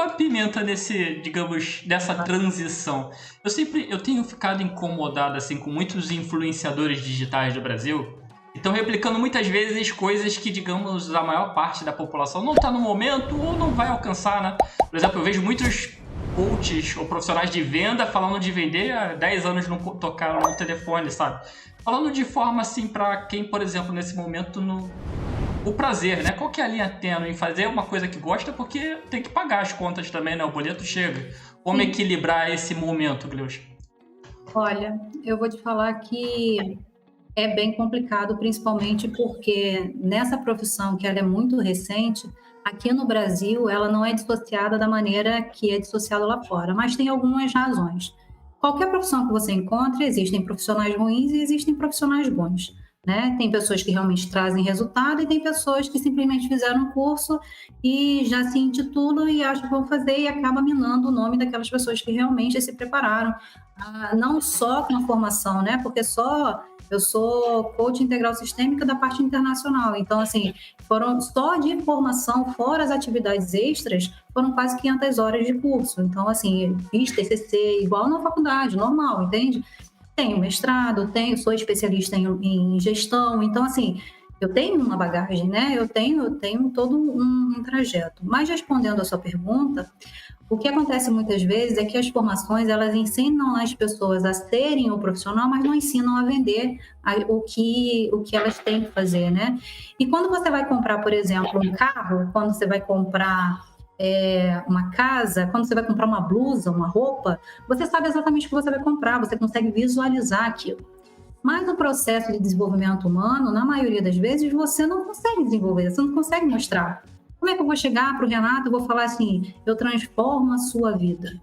a pimenta dessa transição? Eu tenho ficado incomodado, assim, com muitos influenciadores digitais do Brasil. Estão replicando muitas vezes coisas que, digamos, a maior parte da população não está no momento ou não vai alcançar, né? Por exemplo, eu vejo muitos coaches ou profissionais de venda falando de vender há 10 anos não tocaram no telefone, sabe? Falando de forma, assim, para quem, por exemplo, nesse momento, o prazer, né? Qual que é a linha tênue em fazer uma coisa que gosta, porque tem que pagar as contas também, né? O boleto chega. Como equilibrar esse momento, Gleus? Olha, eu vou te falar que é bem complicado, principalmente porque nessa profissão, que ela é muito recente, aqui no Brasil, ela não é dissociada da maneira que é dissociada lá fora, mas tem algumas razões. Qualquer profissão que você encontre, existem profissionais ruins e existem profissionais bons, né? Tem pessoas que realmente trazem resultado e tem pessoas que simplesmente fizeram um curso e já se intitulam e acham que vão fazer e acaba minando o nome daquelas pessoas que realmente se prepararam, não só com a formação, né? Porque eu sou coach integral sistêmica da parte internacional. Então, assim, foram só de formação, fora as atividades extras, foram quase 500 horas de curso. Então, assim, fiz TCC igual na faculdade, normal, entende? Tenho mestrado, sou especialista em gestão. Então, assim, eu tenho uma bagagem, né? Eu tenho todo um trajeto. Mas, respondendo a sua pergunta, o que acontece muitas vezes é que as formações, elas ensinam as pessoas a serem o profissional, mas não ensinam a vender o que elas têm que fazer, né? E quando você vai comprar, por exemplo, um carro, quando você vai comprar uma casa, quando você vai comprar uma blusa, uma roupa, você sabe exatamente o que você vai comprar, você consegue visualizar aquilo. Mas no processo de desenvolvimento humano, na maioria das vezes, você não consegue desenvolver, você não consegue mostrar. Como é que eu vou chegar para o Renato e vou falar assim, eu transformo a sua vida?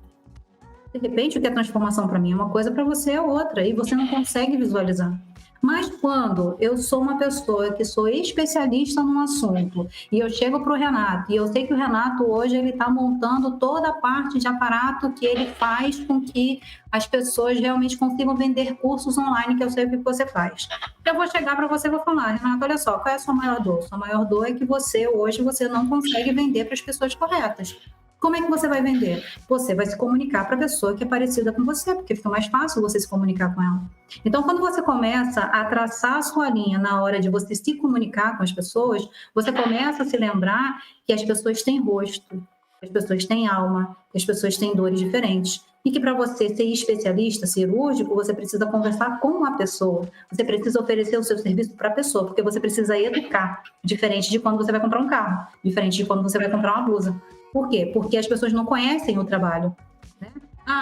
De repente, o que é transformação para mim é uma coisa, para você é outra, e você não consegue visualizar. Mas quando eu sou uma pessoa que sou especialista num assunto e eu chego para o Renato e eu sei que o Renato hoje ele está montando toda a parte de aparato que ele faz com que as pessoas realmente consigam vender cursos online, que eu sei o que você faz. Eu vou chegar para você e vou falar, Renato, olha só, qual é a sua maior dor? Sua maior dor é que hoje você não consegue vender para as pessoas corretas. Como é que você vai vender? Você vai se comunicar para a pessoa que é parecida com você, porque fica mais fácil você se comunicar com ela. Então, quando você começa a traçar a sua linha na hora de você se comunicar com as pessoas, você começa a se lembrar que as pessoas têm rosto, que as pessoas têm alma, que as pessoas têm dores diferentes. E que para você ser especialista, cirúrgico, você precisa conversar com a pessoa. Você precisa oferecer o seu serviço para a pessoa, porque você precisa educar, diferente de quando você vai comprar um carro, diferente de quando você vai comprar uma blusa. Por quê? Porque as pessoas não conhecem o trabalho, né?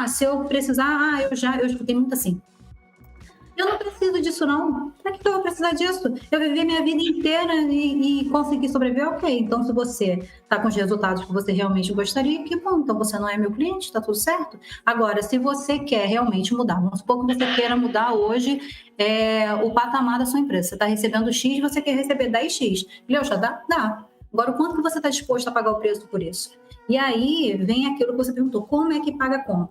Se eu precisar, eu escutei muito assim. Eu não preciso disso, não. Para que eu vou precisar disso? Eu vivi minha vida inteira e consegui sobreviver, ok. Então, se você está com os resultados que você realmente gostaria, que bom. Então, você não é meu cliente, está tudo certo. Agora, se você quer realmente mudar, vamos supor que você queira mudar hoje o patamar da sua empresa. Você está recebendo X, você quer receber 10X. Leuxa, dá? Dá. Agora, o quanto que você está disposto a pagar o preço por isso? E aí, vem aquilo que você perguntou, como é que paga como?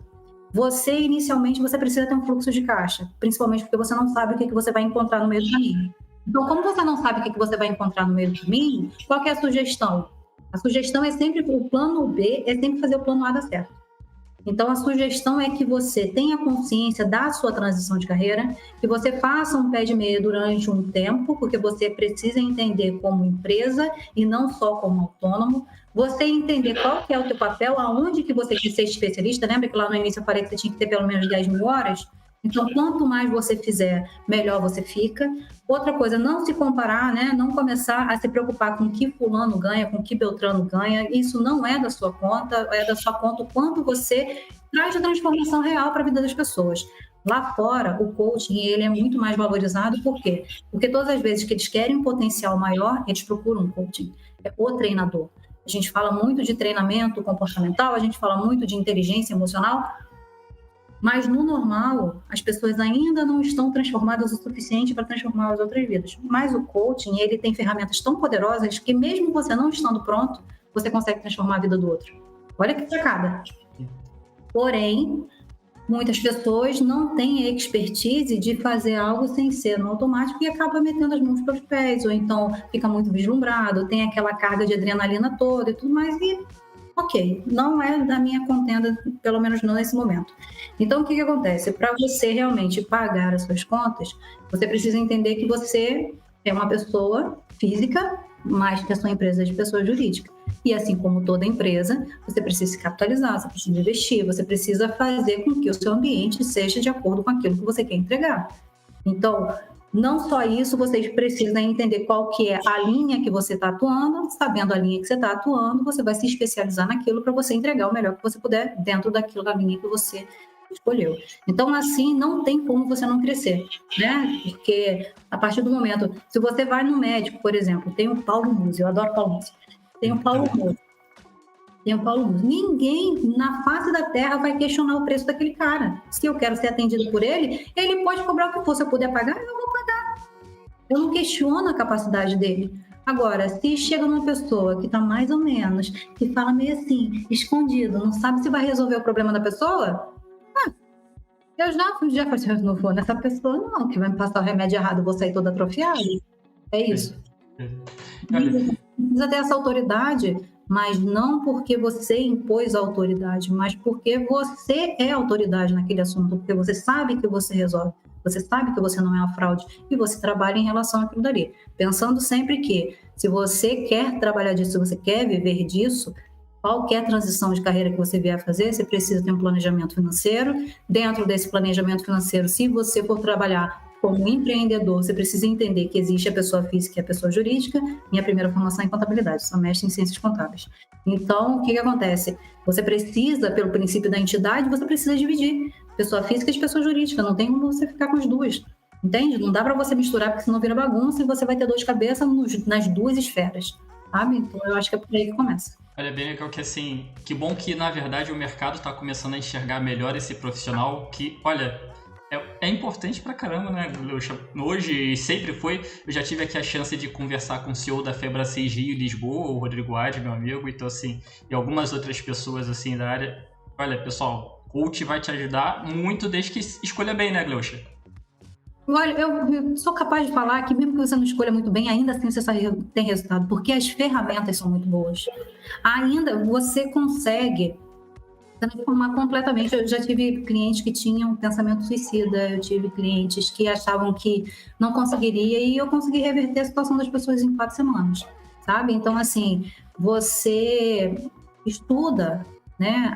Inicialmente, você precisa ter um fluxo de caixa, principalmente porque você não sabe o que você vai encontrar no meio do caminho. Então, como você não sabe o que você vai encontrar no meio do caminho, qual que é a sugestão? A sugestão é sempre, o plano B é sempre fazer o plano A dar certo. Então, a sugestão é que você tenha consciência da sua transição de carreira, que você faça um pé de meia durante um tempo, porque você precisa entender como empresa e não só como autônomo. Você entender qual que é o teu papel, aonde que você quer ser especialista. Lembra que lá no início eu falei que você tinha que ter pelo menos 10 mil horas? Então, quanto mais você fizer, melhor você fica. Outra coisa, não se comparar, né? Não começar a se preocupar com o que fulano ganha, com o que Beltrano ganha. Isso não é da sua conta, é da sua conta o quanto você traz a transformação real para a vida das pessoas. Lá fora, o coaching ele é muito mais valorizado. Por quê? Porque todas as vezes que eles querem um potencial maior, eles procuram um coaching, o treinador. A gente fala muito de treinamento comportamental, a gente fala muito de inteligência emocional, mas no normal, as pessoas ainda não estão transformadas o suficiente para transformar as outras vidas. Mas o coaching, ele tem ferramentas tão poderosas que mesmo você não estando pronto, você consegue transformar a vida do outro. Olha que sacada. Porém, muitas pessoas não têm a expertise de fazer algo sem ser no automático e acaba metendo as mãos pelos pés, ou então fica muito vislumbrado, tem aquela carga de adrenalina toda e tudo mais, e ok, não é da minha contenda, pelo menos não nesse momento. Então, o que acontece? Para você realmente pagar as suas contas, você precisa entender que você é uma pessoa física, mas que a sua empresa é de pessoa jurídica. E assim como toda empresa, você precisa se capitalizar, você precisa investir, você precisa fazer com que o seu ambiente seja de acordo com aquilo que você quer entregar. Então, não só isso, vocês precisam entender qual que é a linha que você está atuando. Sabendo a linha que você está atuando, você vai se especializar naquilo para você entregar o melhor que você puder dentro daquilo da linha que você escolheu. Então, assim, não tem como você não crescer, né? Porque a partir do momento, se você vai no médico, por exemplo, tem o Paulo Musi, eu adoro Paulo Musi, tem o Paulo Musi. Ninguém na face da terra vai questionar o preço daquele cara. Se eu quero ser atendido por ele, ele pode cobrar o que for. Se eu puder pagar, eu vou pagar. Eu não questiono a capacidade dele. Agora, se chega uma pessoa que está mais ou menos, que fala meio assim, escondido, não sabe se vai resolver o problema da pessoa, eu já falei, não vou nessa pessoa não, que vai me passar o remédio errado, eu vou sair toda atrofiada. É isso. Precisa ter essa autoridade, mas não porque você impôs a autoridade, mas porque você é autoridade naquele assunto, porque você sabe que você resolve, você sabe que você não é uma fraude e você trabalha em relação àquilo dali. Pensando sempre que, se você quer trabalhar disso, se você quer viver disso, qualquer transição de carreira que você vier a fazer, você precisa ter um planejamento financeiro. Dentro desse planejamento financeiro, se você for trabalhar como empreendedor, você precisa entender que existe a pessoa física e a pessoa jurídica. Minha primeira formação é em contabilidade, sou mestre em ciências contábeis. Então, o que acontece? Você precisa, pelo princípio da entidade, você precisa dividir pessoa física de pessoa jurídica. Não tem como você ficar com as duas, entende? Não dá para você misturar, porque senão vira bagunça e você vai ter dor de cabeça nas duas esferas, sabe? Então, eu acho que é por aí que começa. Olha, bem legal que assim, que bom que na verdade o mercado está começando a enxergar melhor esse profissional que, olha, é importante pra caramba, né? Hoje, sempre foi, eu já tive aqui a chance de conversar com o CEO da Febracis Rio e Lisboa, o Rodrigo Ade, meu amigo, então assim, e algumas outras pessoas assim da área. Olha, pessoal, coach vai te ajudar muito desde que escolha bem, né, Gleucha? Olha, eu sou capaz de falar que mesmo que você não escolha muito bem, ainda assim você tem resultado, porque as ferramentas são muito boas. Ainda você consegue transformar completamente. Eu já tive clientes que tinham pensamento suicida, eu tive clientes que achavam que não conseguiria e eu consegui reverter a situação das pessoas em 4 semanas, sabe? Então, assim, você estuda, né?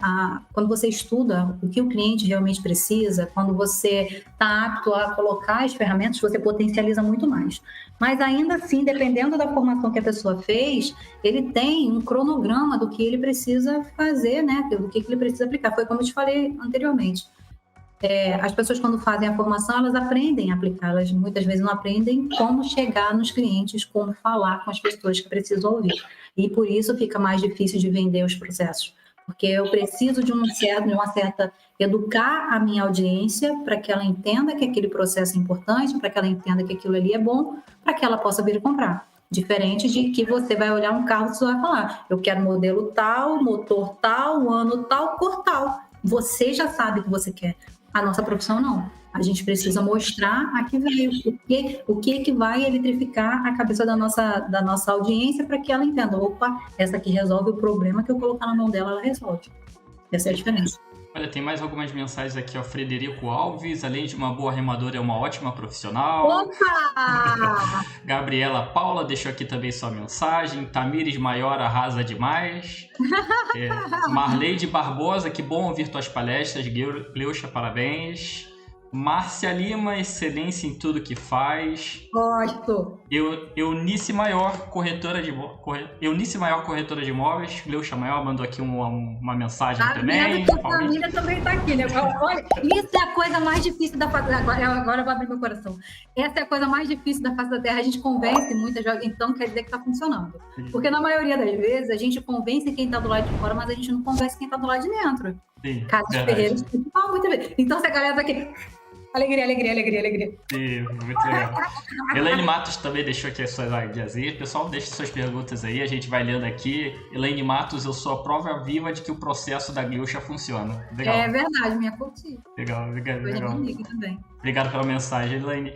Quando você estuda o que o cliente realmente precisa, quando você está apto a colocar as ferramentas, você potencializa muito mais. Mas ainda assim, dependendo da formação que a pessoa fez, ele tem um cronograma do que ele precisa fazer, né? Do que ele precisa aplicar. Foi como eu te falei anteriormente. As pessoas, quando fazem a formação, elas aprendem a aplicar. Elas muitas vezes não aprendem como chegar nos clientes, como falar com as pessoas que precisam ouvir. E por isso fica mais difícil de vender os processos. Porque eu preciso de uma certa educar a minha audiência para que ela entenda que aquele processo é importante, para que ela entenda que aquilo ali é bom, para que ela possa vir comprar. Diferente de que você vai olhar um carro e você vai falar, eu quero modelo tal, motor tal, ano tal, cor tal. Você já sabe o que você quer. A nossa profissão não. A gente precisa mostrar a que veio, o que vai eletrificar a cabeça da nossa audiência para que ela entenda, opa, essa aqui resolve o problema que eu colocar na mão dela, ela resolve. Essa é a diferença. Olha, tem mais algumas mensagens aqui, ó. Frederico Alves, além de uma boa remadora, é uma ótima profissional. Opa! Gabriela Paula deixou aqui também sua mensagem. Tamires Maior arrasa demais. Marleide Barbosa, que bom ouvir tuas palestras. Gleucha, parabéns. Márcia Lima, excelência em tudo que faz. Gosto. Eunice Maior, corretora de imóveis. Gleucha Maior mandou aqui uma mensagem também. A família também está aqui, né? Olha, isso é a coisa mais difícil da face da Terra. Agora eu vou abrir meu coração. Essa é a coisa mais difícil da face da Terra. A gente convence muita gente, então quer dizer que está funcionando. Sim. Porque na maioria das vezes a gente convence quem está do lado de fora, mas a gente não convence quem está do lado de dentro. Sim, Casas Ferreiras, muito bem. Então, se a galera tá aqui... Alegria. Sim, muito legal. Elaine Matos também deixou aqui as suas ideas aí. Pessoal, deixe suas perguntas aí, a gente vai lendo aqui. Elaine Matos, eu sou a prova viva de que o processo da Gleucha funciona. Legal. É verdade, minha curtida. Legal. Também. Obrigado pela mensagem, Elaine.